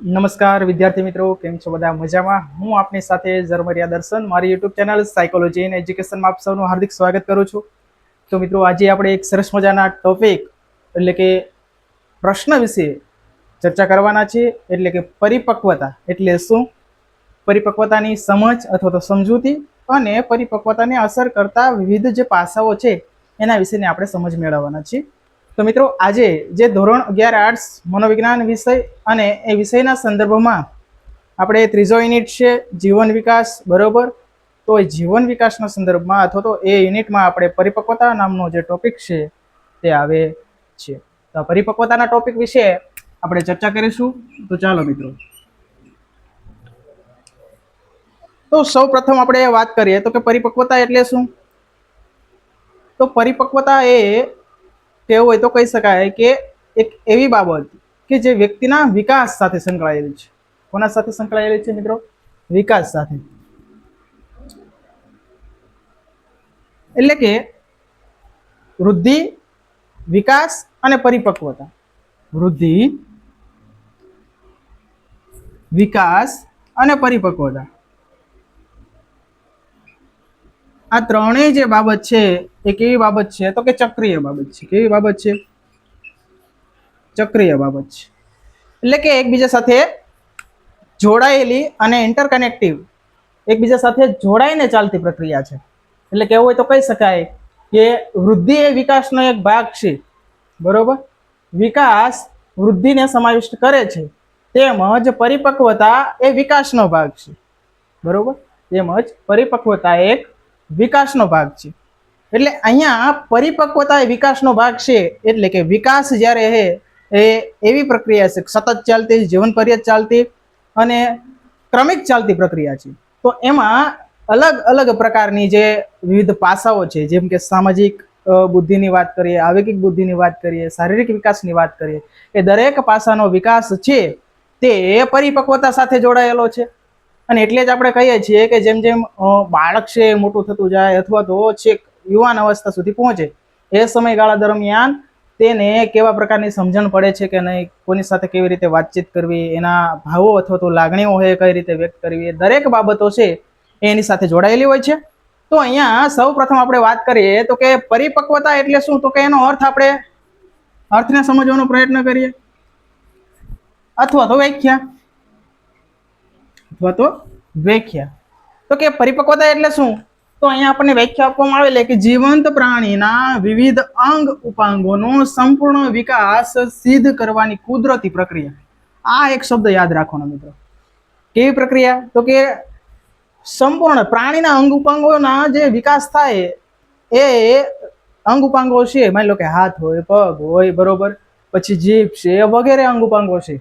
નમસ્કાર વિદ્યાર્થી મિત્રો, કેમ છો બધા? મજામાં? હું આપની સાથે ઝરમરિયા દર્શન, મારી યુટ્યુબ ચેનલ સાયકોલોજી એન્ડ એજ્યુકેશનમાં આપ સૌનું હાર્દિક સ્વાગત કરું છું. તો મિત્રો, આજે આપણે એક સરસ મજાના ટોપિક એટલે કે પ્રશ્ન વિશે ચર્ચા કરવાના છે. એટલે કે પરિપક્વતા એટલે શું, પરિપક્વતાની સમજ અથવા તો સમજૂતી અને પરિપક્વતાને અસર કરતા વિવિધ જે પાસાઓ છે એના વિશેની આપણે સમજ મેળવવાના છીએ. તો મિત્રો, આજે જે ધોરણ 11 આર્ટ્સ મનોવિજ્ઞાન વિષય અને એ વિષયના સંદર્ભમાં આપણે ત્રીજો યુનિટ છે જીવન વિકાસ, બરોબર. તો એ જીવન વિકાસના સંદર્ભમાં અથવા તો એ યુનિટમાં આપણે પરિપક્વતા નામનો જે ટોપિક છે તે આવે છે. તો પરિપક્વતાના ટોપિક વિશે આપણે ચર્ચા કરીશું. તો ચાલો મિત્રો, તો સૌ પ્રથમ આપણે વાત કરીએ તો કે પરિપક્વતા એટલે શું. તો પરિપક્વતા એ કેવું હોય તો કહી શકાય કે એક એવી બાબત કે જે વ્યક્તિના વિકાસ સાથે સંકળાયેલી છે. કોના સાથે સંકળાયેલી છે મિત્રો? વિકાસ સાથે. એટલે કે વૃદ્ધિ, વિકાસ અને પરિપક્વતા. વૃદ્ધિ, વિકાસ અને પરિપક્વતા, આ ત્રણેય જે બાબત છે એ કેવી બાબત છે તો કે ચક્રીય બાબત છે. કેવી બાબત છે? ચક્રીય બાબત છે. એટલે કે એકબીજા સાથે જોડાયેલી અને ઇન્ટરકનેક્ટિવ, એકબીજા સાથે જોડાઈને ચાલતી પ્રક્રિયા છે. એટલે કેવું હોય તો કહી શકાય કે વૃદ્ધિ એ વિકાસનો એક ભાગ છે, બરોબર. વિકાસ વૃદ્ધિને સમાવિષ્ટ કરે છે, તેમજ પરિપક્વતા એ વિકાસનો ભાગ છે, બરોબર. તેમજ પરિપક્વતા એક વિકાસનો ભાગ છે. એટલે અહીંયા પરિપક્વતા એ વિકાસનો ભાગ છે. એટલે કે વિકાસ જ્યારે એ એવી પ્રક્રિયા છે સતત ચાલતી, જીવન પર્યત ચાલતી અને ક્રમિક ચાલતી પ્રક્રિયા છે. તો એમાં અલગ અલગ પ્રકારની જે વિવિધ પાસાઓ છે, જેમ કે સામાજિક બુદ્ધિની વાત કરીએ, આવેગિક બુદ્ધિની વાત કરીએ, શારીરિક વિકાસની વાત કરીએ, એ દરેક પાસાનો વિકાસ છે તે પરિપક્વતા સાથે જોડાયેલો છે. અને એટલે જ આપણે કહીએ છીએ કે જેમ જેમ બાળક છે મોટું થતું જાય અથવા તો છેક યુવાન અવસ્થા સુધી પહોંચે, એ સમયગાળા દરમિયાન તેને કેવા પ્રકારની સમજણ પડે છે કે નહીં, કોની સાથે કેવી રીતે વાતચીત કરવી, એના ભાવો અથવા તો લાગણીઓ હોય કઈ રીતે વ્યક્ત કરવી, એ દરેક બાબતો છે એની સાથે જોડાયેલી હોય છે. તો અહીંયા સૌ પ્રથમ આપણે વાત કરીએ તો કે પરિપક્વતા એટલે શું, તો કે એનો અર્થ આપણે અર્થને સમજવાનો પ્રયત્ન કરીએ અથવા તો વ્યાખ્યા. તો કે પરિપક્વતા એટલે શું, તો અહીંયા આપણને વ્યાખ્યા આપવામાં આવેલી કે જીવંત પ્રાણીના વિવિધ અંગ ઉપાંગોનો સંપૂર્ણ વિકાસ સિદ્ધ કરવાની કુદરતી પ્રક્રિયા. આ એક શબ્દ યાદ રાખવાનો મિત્રો. કેવી પ્રક્રિયા? તો કે સંપૂર્ણ પ્રાણીના અંગ ઉપાંગોના જે વિકાસ થાય એ અંગ ઉપાંગો છે, માની લો કે હાથ હોય, પગ હોય, બરોબર, પછી જીભ છે, વગેરે અંગ ઉપાંગો છે.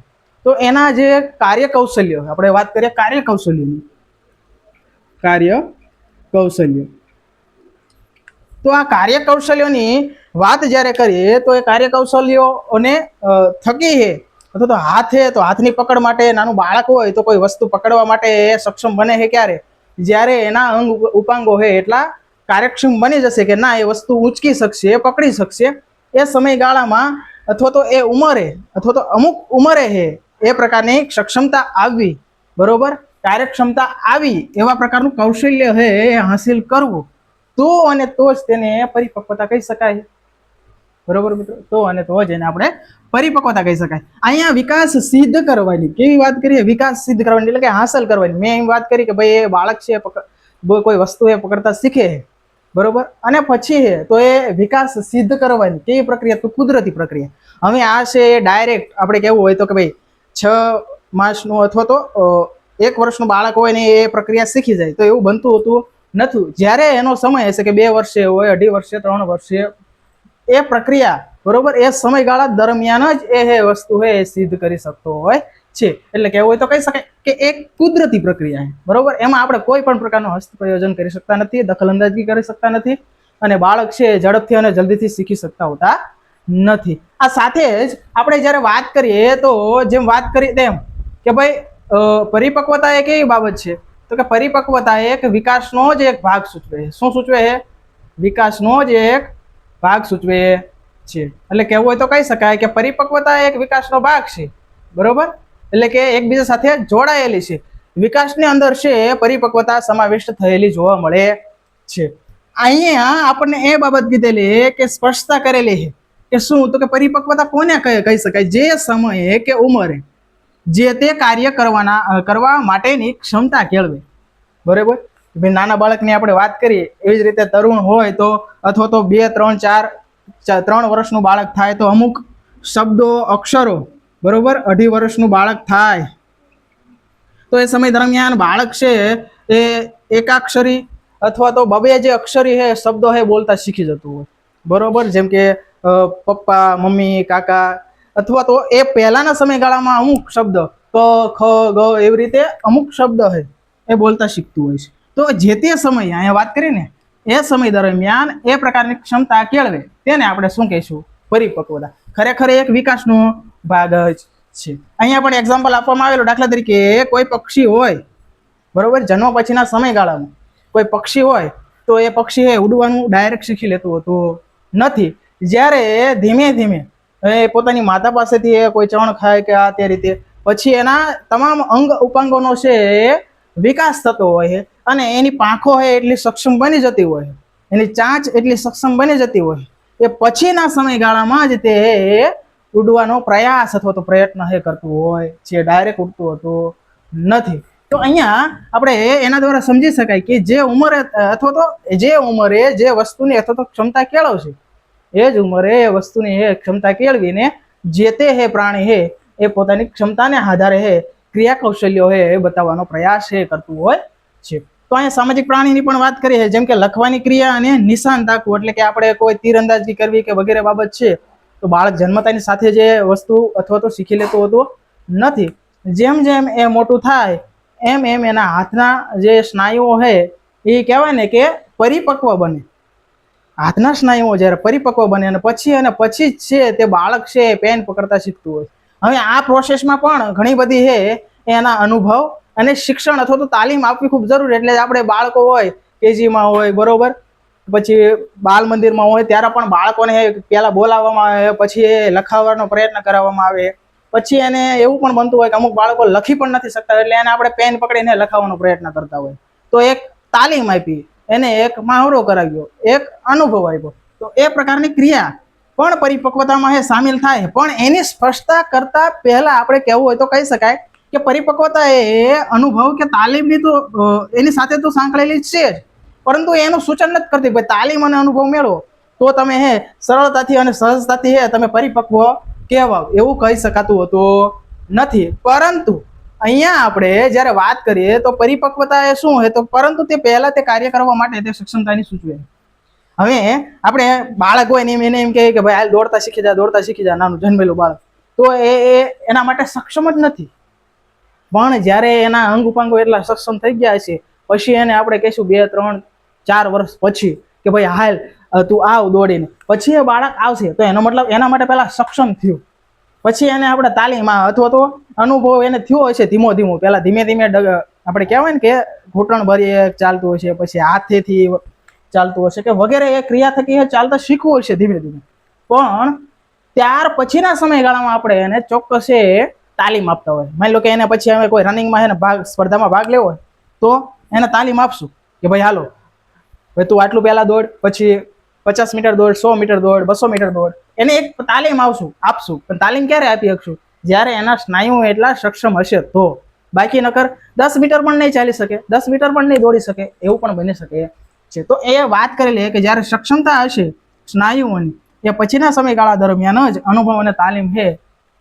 તો એના જે કાર્ય કૌશલ્યો, આપણે વાત કરીએ કાર્ય કૌશલ્યની, કાર્ય કૌશલ્ય. તો આ કાર્ય કૌશલ્યોની વાત જ્યારે કરીએ તો એ કાર્ય કૌશલ્યોને થકી છે અથવા તો હાથ છે, તો હાથની પકડ માટે નાનું બાળક હોય તો કોઈ વસ્તુ પકડવા માટે સક્ષમ બને છે ક્યારે? જ્યારે એના અંગ ઉપાંગો છે એટલા કાર્યક્ષમ બની જશે કે ના એ વસ્તુ ઉંચકી શકશે, પકડી શકશે. એ સમયગાળામાં અથવા તો એ ઉંમરે અથવા તો અમુક ઉંમરે છે એ પ્રકારની સક્ષમતા આવવી, બરોબર, કાર્યક્ષમતા આવી, એવા પ્રકારનું કૌશલ્ય છે એ હાસિલ કરવું, તો અને તો જ તેને પરિપક્વતા કહી શકાય, બરોબર મિત્રો. તો અને તો જ એને આપણે પરિપક્વતા કહી શકાય. અહીંયા વિકાસ સિદ્ધ કરવાની કેવી વાત કરીએ? વિકાસ સિદ્ધ કરવાની એટલે કે હાંસલ કરવાની. મેં એમ વાત કરી કે ભાઈ એ બાળક છે કોઈ વસ્તુ એ પકડતા શીખે, બરોબર, અને પછી તો એ વિકાસ સિદ્ધ કરવાની કેવી પ્રક્રિયા? તો કુદરતી પ્રક્રિયા. હવે આ છે ડાયરેક્ટ આપણે કેવું હોય તો કે ભાઈ 6 માસનું અથવા તો 1 વર્ષનું બાળક હોય ને એ પ્રક્રિયા શીખી જાય, તો એવું બનતું હોતું નથી. જ્યારે એનો સમય હશે કે 2 વર્ષે હોય, 2.5 વર્ષે, 3 વર્ષે, એ પ્રક્રિયા, બરોબર, એ સમયગાળા દરમિયાન જ એ વસ્તુ છે એ સિદ્ધ કરી શકતો હોય છે. એટલે કેવું હોય તો કહી શકાય કે એક કુદરતી પ્રક્રિયા છે, બરોબર. એમાં આપણે કોઈ પણ પ્રકારનું હસ્તપ્રયોજન કરી શકતા નથી, દખલઅંદાજી કરી શકતા નથી, અને બાળક છે ઝડપથી અને જલ્દીથી શીખી શકતા હોતા નથી. આ સાથે જ આપણે જ્યારે વાત કરીએ તો જેમ વાત કરી તેમ કે ભાઈ પરિપક્વતા એ કેવી બાબત છે, તો કે પરિપક્વતા એક વિકાસનો જ એક ભાગ સૂચવે છે. શું સૂચવે છે? વિકાસનો જ એક ભાગ સૂચવે છે. એટલે કહેવું હોય તો કહી શકાય કે પરિપક્વતા એક વિકાસનો ભાગ છે, બરોબર. એટલે કે એકબીજા સાથે જોડાયેલી છે. વિકાસની અંદર છે પરિપક્વતા સમાવિષ્ટ થયેલી જોવા મળે છે. અહીંયા આપણને એ બાબત કીધેલી કે સ્પષ્ટતા કરેલી છે કે શું, તો કે પરિપક્વતા કોને કહી શકાય? જે સમયે કે ઉંમરે જે તે કાર્ય કરવા માટેની ક્ષમતા કેળવે. બરાબર. નાના બાળકની આપણે વાત કરીએ એવી જ રીતે તરુણ હોય તો, અથવા તો 2, 3, 4, 3 વર્ષનું બાળક થાય તો અમુક શબ્દો, અક્ષરો, બરોબર, 2.5 વર્ષનું બાળક થાય તો એ સમય દરમિયાન બાળક છે એ એકાક્ષરી અથવા તો બબે જે અક્ષરી હે શબ્દો હે બોલતા શીખી જતું હોય. બરોબર. જેમ કે પપ્પા, મમ્મી, કાકા, અથવા તો એ પહેલાના સમયગાળામાં અમુક શબ્દ ક, ખ, ગ એવી રીતે અમુક શબ્દ હે એ બોલતા શીખતું હોય છે. તો જે તે સમયે અહીંયા વાત કરી ને એ સમય દરમિયાન એ પ્રકારની ક્ષમતા કેળવે તેને આપણે શું કહીશું? પરિપક્વતા. ખરેખર એક વિકાસનો ભાગ જ છે. અહીંયા પણ એક્ઝામ્પલ આપવામાં આવેલું. દાખલા તરીકે કોઈ પક્ષી હોય, બરોબર, જન્મ પછીના સમયગાળામાં કોઈ પક્ષી હોય તો એ પક્ષી એ ઉડવાનું ડાયરેક્ટ શીખી લેતું હતું નથી. જ્યારે ધીમે ધીમે એ પોતાની માતા પાસેથી કોઈ ચણ ખાય કે આ તે રીતે પછી એના તમામ અંગ ઉપાંગોનો છે વિકાસ થતો હોય અને એની પાંખો હોય એટલી સક્ષમ બની જતી હોય, એની ચાંચ એટલી સક્ષમ બની જતી હોય, એ પછીના સમયગાળામાં જ તે ઉડવાનો પ્રયાસ અથવા તો પ્રયત્ન હે કરતું હોય છે. ડાયરેક્ટ ઉડતું હતું નથી. તો અહીંયા આપણે એના દ્વારા સમજી શકાય કે જે ઉંમરે અથવા તો જે ઉંમરે જે વસ્તુની અથવા તો ક્ષમતા કેળવશે એ જ ઉંમરે એ વસ્તુની એ ક્ષમતા કેળવીને જે તે હે પ્રાણી હે એ પોતાની ક્ષમતાને આધારે હે ક્રિયા કૌશલ્યો હે એ બતાવવાનો પ્રયાસ એ કરતું હોય છે. તો અહીંયા સામાજિક પ્રાણીની પણ વાત કરીએ, જેમ કે લખવાની ક્રિયા અને નિશાન તાકવું, એટલે કે આપણે કોઈ તીરંદાજી કરવી કે વગેરે બાબત છે તો બાળક જન્મતાની સાથે જે વસ્તુ અથવા તો શીખી લેતું હોતું નથી. જેમ જેમ એ મોટું થાય એમ એમ એના હાથના જે સ્નાયુઓ છે એ કહેવાય ને કે પરિપક્વ બને. હાથના સ્નાયુઓ જ્યારે પરિપક્વ બને અને પછી જ છે તે બાળક છે પેન પકડતા શીખતું હોય. હવે આ પ્રોસેસમાં પણ ઘણી બધી છે એના અનુભવ અને શિક્ષણ અથવા તો તાલીમ આપવી ખૂબ જરૂરી. એટલે આપણે બાળકો હોય કેજીમાં હોય, બરોબર, પછી બાલ મંદિરમાં હોય ત્યારે પણ બાળકોને પહેલા બોલાવવામાં આવે, પછી એ લખાવવાનો પ્રયત્ન કરાવવામાં આવે, પછી એને એવું પણ બનતું હોય કે અમુક બાળકો લખી પણ નથી શકતા એટલે એને આપણે પેન પકડીને લખાવવાનો પ્રયત્ન કરતા હોય. તો એક તાલીમ આપી, એને એક મહાવરો કરાવ્યો, એક અનુભવ આપ્યો. તો એ પ્રકારની ક્રિયા પણ પરિપક્વતામાં એ સામેલ થાય. પણ એની સ્પષ્ટતા કરતા પહેલા આપણે કહેવું હોય તો કહી શકાય કે પરિપક્વતા એ અનુભવ કે તાલીમની તો એની સાથે તો સાંકળેલી જ છે જ, પરંતુ એનું સૂચન નથી કરતી. ભાઈ તાલીમ અને અનુભવ મેળવો તો તમે હે સરળતાથી અને સહજતાથી હે તમે પરિપક્વ કહેવાવ એવું કહી શકાતું હોતું નથી. પરંતુ અહીંયા આપણે જ્યારે વાત કરીએ તો પરિપક્વતા એ શું હોય તો પરંતુ તે પહેલા તે કાર્ય કરવા માટે તે સક્ષમતાની સૂચવે. હવે આપણે બાળક હોય ને એને એમ કહે કે ભાઈ હાલ દોડતા શીખી જા, નાનું જન્મેલું બાળક, તો એ એના માટે સક્ષમ જ નથી. પણ જ્યારે એના અંગ ઉપાંગો એટલા સક્ષમ થઈ ગયા છે પછી એને આપણે કહીશું 2, 3, 4 વર્ષ પછી કે ભાઈ હાલ તું આવ દોડીને, પછી એ બાળક આવશે તો એનો મતલબ એના માટે પહેલા સક્ષમ થયું. પછી એને આપણે તાલીમ અથવા તો અનુભવ એને થયો હોય છે ધીમો પહેલા ધીમે આપણે કહેવાય ને કે ઘૂંટણ ભરી ચાલતું હોય છે, પછી હાથેથી ચાલતું હશે કે વગેરે એ ક્રિયા થકી ચાલતા શીખવું હોય છે ધીમે ધીમે. પણ ત્યાર પછીના સમયગાળામાં આપણે એને ચોક્કસ તાલીમ આપતા હોય. માની લો કે એને પછી અમે કોઈ રનિંગમાં એને સ્પર્ધામાં ભાગ લેવો હોય તો એને તાલીમ આપશું કે ભાઈ હાલો ભાઈ તું આટલું પહેલા દોડ, પછી 50 મીટર દોડ, 100 મીટર દોડ, 200 મીટર દોડ. એને એક તાલીમ આપશું. પણ તાલીમ ક્યારે આપી શકશું? જ્યારે એના સ્નાયુઓ એટલા સક્ષમ હશે તો. બાકી નકર 10 મીટર પણ નહીં ચાલી શકે, 10 મીટર પણ નહીં દોડી શકે, એવું પણ બની શકે છે. તો એ વાત કરેલી કે જ્યારે સક્ષમતા હશે સ્નાયુઓની એ પછીના સમયગાળા દરમિયાન જ અનુભવ અને તાલીમ છે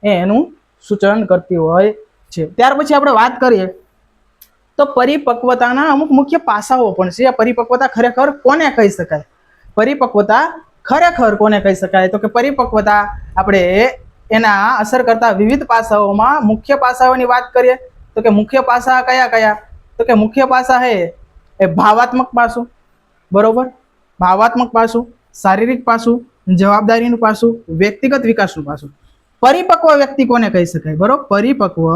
એનું સૂચન કરતી હોય છે. ત્યાર પછી આપણે વાત કરીએ તો પરિપક્વતાના અમુક મુખ્ય પાસાઓ પણ છે. પરિપક્વતા ખરેખર કોને કહી શકાય? પરિપક્વતા ખરેખર કોને કહી શકાય? તો કે પરિપક્વતા આપણે એના અસર કરતા વિવિધ પાસાઓમાં મુખ્ય પાસાઓની વાત કરીએ તો કે મુખ્ય પાસા કયા? તો કે મુખ્ય પાસા છે એ ભાવાત્મક પાસું, બરોબર, ભાવાત્મક પાસું, શારીરિક પાસું, જવાબદારીનું પાસું, વ્યક્તિગત વિકાસનું પાસું. પરિપક્વ વ્યક્તિ કોને કહી શકાય? બરોબર, પરિપક્વ.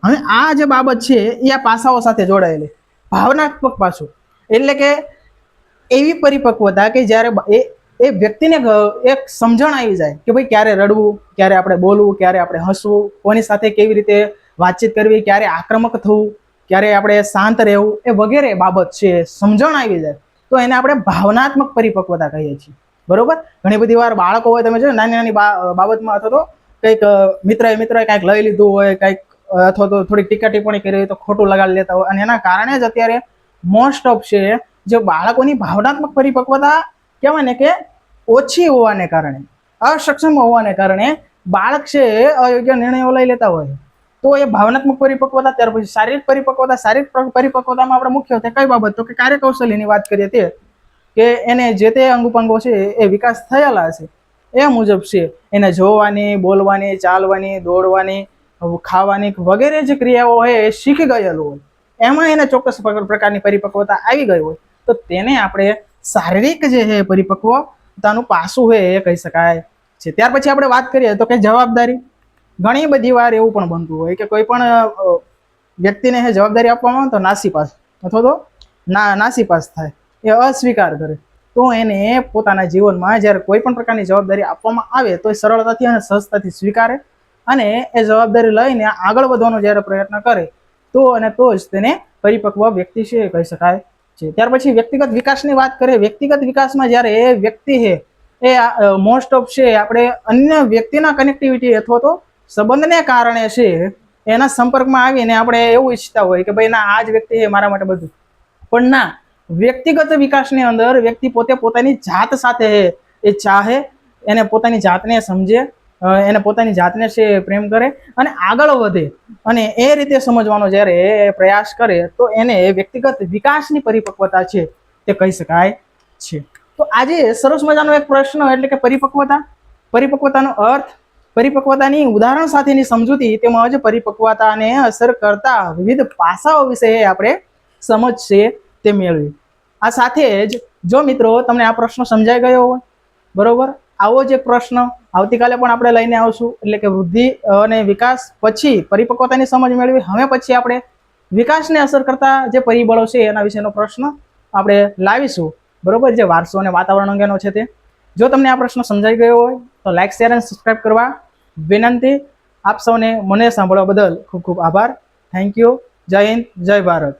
હવે આ જે બાબત છે એ આ પાસાઓ સાથે જોડાયેલી. ભાવનાત્મક પાસું એટલે કે એવી પરિપક્વતા કે જ્યારે એ એ વ્યક્તિને એક સમજણ આવી જાય કે ભાઈ ક્યારે રડવું, ક્યારે આપણે બોલવું, ક્યારે આપણે હસવું, કોની સાથે કેવી રીતે વાતચીત કરવી, ક્યારે આક્રમક થવું, ક્યારે આપણે શાંત રહેવું, એ વગેરે બાબત છે સમજણ આવી જાય તો એને આપણે ભાવનાત્મક પરિપક્વતા કહીએ છીએ. બરોબર. ઘણી બધી વાર બાળકો હોય, તમે જો નાની નાની બાબતમાં અથવા તો કંઈક મિત્રએ કાંઈક લઈ લીધું હોય, કંઈક અથવા તો થોડીક ટીકા ટિપ્પણી કરી હોય તો ખોટું લગાડી લેતા હોય, અને એના કારણે જ અત્યારે મોસ્ટ ઓફ છે જે બાળકોની ભાવનાત્મક પરિપક્વતા કહેવાય ને કે ઓછી હોવાને કારણે, અસક્ષમ હોવાને કારણે બાળક છે અયોગ્ય નિર્ણયો લઈ લેતા હોય. તો એ ભાવનાત્મક પરિપક્વતા, ત્યાર પછી શારીરિક પરિપક્વતા. શારીરિક પરિપક્વતામાં આપણે મુખ્ય કઈ બાબત, તો કે કાર્યકૌશલ્યની વાત કરીએ તે કે એને જે તે અંગ ઉપાંગો છે એ વિકાસ થયેલા છે એ મુજબ છે એને જોવાની, બોલવાની, ચાલવાની, દોડવાની, ખાવાની વગેરે જે ક્રિયાઓ હોય એ શીખી ગયેલું હોય, એમાં એને ચોક્કસ પ્રકારની પરિપક્વતા આવી ગઈ હોય તો તેને આપણે શારીરિક જે છે પરિપક્વતાનું પાસું હોય એ કહી શકાય છે. ત્યાર પછી આપણે વાત કરીએ તો કે જવાબદારી. ઘણી બધી વાર એવું પણ બનતું હોય કે કોઈ પણ વ્યક્તિને જવાબદારી આપવામાં આવે તો નાસીપાસ અથવા તો નાસીપાસ થાય, એ અસ્વીકાર કરે, તો એને પોતાના જીવનમાં જ્યારે કોઈ પણ પ્રકારની જવાબદારી આપવામાં આવે તો એ સરળતાથી અને સહજતાથી સ્વીકારે અને એ જવાબદારી લઈને આગળ વધવાનો જ્યારે પ્રયત્ન કરે તો જ તેને પરિપક્વ વ્યક્તિ છે કહી શકાય છે. ત્યાર પછી વ્યક્તિગત વિકાસની વાત કરીએ. વ્યક્તિગત વિકાસમાં જ્યારે એ વ્યક્તિ છે એ મોસ્ટ ઓફ છે આપણે અન્ય વ્યક્તિના કનેક્ટિવિટી અથવા તો સંબંધને કારણે છે એના સંપર્કમાં આવીને આપણે એવું ઈચ્છતા હોય કે ભાઈ ના, આ જ વ્યક્તિ છે મારા માટે બધું. પણ ના, વ્યક્તિગત વિકાસની અંદર વ્યક્તિ પોતે પોતાની જાત સાથે એ ચાહે, એને પોતાની જાતને સમજે, એને પોતાની જાતને છે પ્રેમ કરે અને આગળ વધે, અને એ રીતે સમજવાનો જ્યારે એ પ્રયાસ કરે તો એને વ્યક્તિગત વિકાસની પરિપક્વતા છે તે કહી શકાય છે. તો આજે સરસ મજાનો એક પ્રશ્ન એટલે કે પરિપક્વતાનો અર્થ, પરિપક્વતાની ઉદાહરણ સાથેની સમજૂતી તેમજ પરિપક્વતાને અસર કરતા વિવિધ પાસાઓ વિશે આપણે સમજ છે તે મેળવી. આ સાથે જ જો મિત્રો તમને આ પ્રશ્ન સમજાઈ ગયો હોય, બરોબર, આવો જ એક પ્રશ્ન આવતીકાલે પણ આપણે લઈને આવશું. એટલે કે વૃદ્ધિ અને વિકાસ પછી પરિપક્વતાની સમજ મેળવી, હવે પછી આપણે વિકાસને અસર કરતા જે પરિબળો છે એના વિશેનો પ્રશ્ન આપણે લાવીશું, બરોબર, જે વારસો અને વાતાવરણ અંગેનો છે તે. જો તમને આ પ્રશ્ન સમજાઈ ગયો હોય તો લાઈક, શેર અને સબસ્ક્રાઈબ કરવા વિનંતી. આપ સૌને મને સાંભળવા બદલ ખૂબ ખૂબ આભાર. Thank you. જય હિન્દ, જય ભારત.